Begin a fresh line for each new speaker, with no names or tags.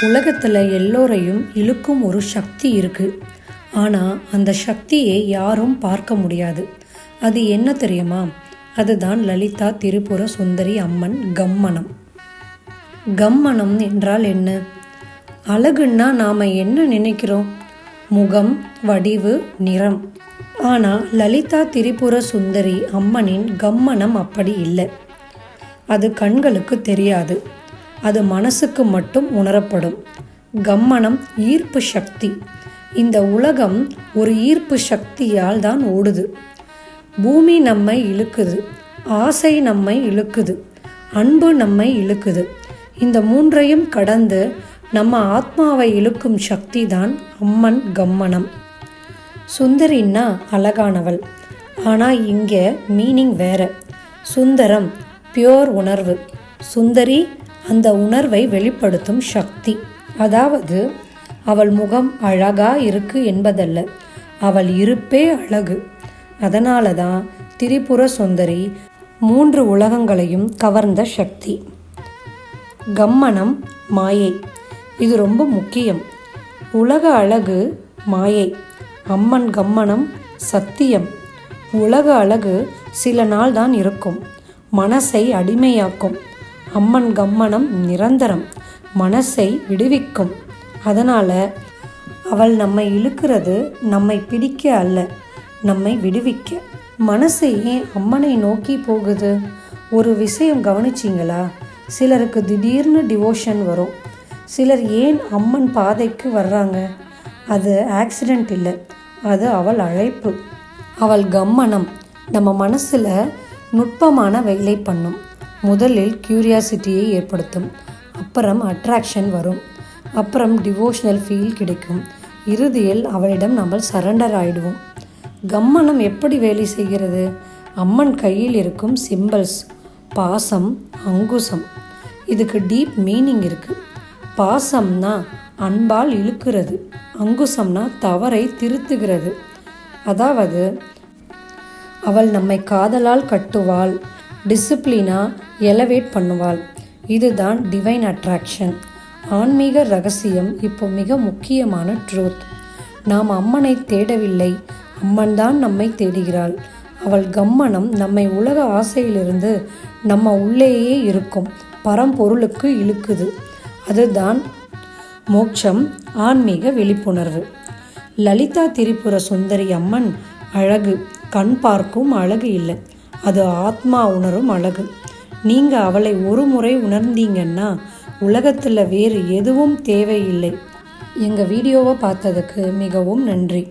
உலகத்தில் எல்லோரையும் இழுக்கும் ஒரு சக்தி இருக்குது. ஆனால் அந்த சக்தியை யாரும் பார்க்க முடியாது. அது என்ன தெரியுமா? அதுதான் லலிதா திரிபுர சுந்தரி அம்மன் கம்மனம். கம்மனம் என்றால் என்ன? அழகுன்னா நாம் என்ன நினைக்கிறோம்? முகம், வடிவு, நிறம். ஆனால் லலிதா திரிபுர சுந்தரி அம்மனின் கம்மனம் அப்படி இல்லை. அது கண்களுக்கு தெரியாது, அது மனசுக்கு மட்டும் உணரப்படும். கம்மனம் ஈர்ப்பு சக்தி. இந்த உலகம் ஒரு ஈர்ப்பு சக்தியால் தான் ஓடுது. பூமி நம்மை இழுக்குது, ஆசை நம்மை இழுக்குது, அன்பு நம்மை இழுக்குது. இந்த மூன்றையும் கடந்து நம்ம ஆத்மாவை இழுக்கும் சக்தி தான் அம்மன் கம்மனம். சுந்தரின்னா அழகானவள், ஆனால் இங்கே மீனிங் வேற. சுந்தரம் பியோர் உணர்வு, சுந்தரி அந்த உணர்வை வெளிப்படுத்தும் சக்தி. அதாவது அவள் முகம் அழகா இருக்கு என்பதல்ல, அவள் இருப்பே அழகு. அதனால தான் திரிபுர சுந்தரி 3 உலகங்களையும் கவர்ந்த சக்தி. கம்மனம் மாயை, இது ரொம்ப முக்கியம். உலக அழகு மாயை, அம்மன் கம்மனம் சத்தியம். உலக அழகு சில நாள் தான் இருக்கும், மனசை அடிமையாக்கும். அம்மன் கம்மனம் நிரந்தரம், மனசை விடுவிக்கும். அதனால் அவள் நம்மை இழுக்கிறது நம்மை பிடிக்க அல்ல, நம்மை விடுவிக்க. மனசை ஏன் அம்மனை நோக்கி போகுது? ஒரு விஷயம் கவனிச்சிங்களா? சிலருக்கு திடீர்னு டிவோஷன் வரும். சிலர் ஏன் அம்மன் பாதைக்கு வர்றாங்க? அது ஆக்சிடெண்ட் இல்லை, அது அவள் அழைப்பு. அவள் கம்மனம் நம்ம மனசில் நுட்பமான வேலை பண்ணும். முதலில் கியூரியாசிட்டியை ஏற்படுத்தும், அப்புறம் அட்ராக்ஷன் வரும், அப்புறம் டிவோஷனல் ஃபீல் கிடைக்கும். இறுதியில் அவளிடம் நம்ம சரண்டர் ஆகிடுவோம். கம்மனம் எப்படி வேலை செய்கிறது? அம்மன் கையில் இருக்கும் சிம்பிள்ஸ், பாசம், அங்குசம். இதுக்கு டீப் மீனிங் இருக்குது. பாசம்னா அன்பால் இழுக்கிறது, அங்குசம்னா தவறை திருத்துகிறது. அதாவது அவள் நம்மை காதலால் கட்டுவாள், டிசிப்ளினா எலவேட் பண்ணுவாள். இதுதான் டிவைன் அட்ராக்ஷன். ஆன்மீக ரகசியம் இப்போ மிக முக்கியமான ட்ரூத். நாம் அம்மனை தேடவில்லை, அம்மன் தான் நம்மை தேடுகிறாள். அவள் கம்மனம் நம்மை உலக ஆசையிலிருந்து நம்ம உள்ளேயே இருக்கும் பரம்பொருளுக்கு இழுக்குது. அதுதான் மோட்சம், ஆன்மீக விழிப்புணர்வு. லலிதா திரிபுர சுந்தரி அம்மன் அழகு கண் பார்க்கும் அழகு இல்லை, அது ஆத்மா உணரும் அழகு. நீங்கள் அவளை ஒரு முறை உணர்ந்தீங்கன்னா உலகத்தில் வேறு எதுவும் தேவையில்லை. எங்கள் வீடியோவை பார்த்ததுக்கு மிகவும் நன்றி.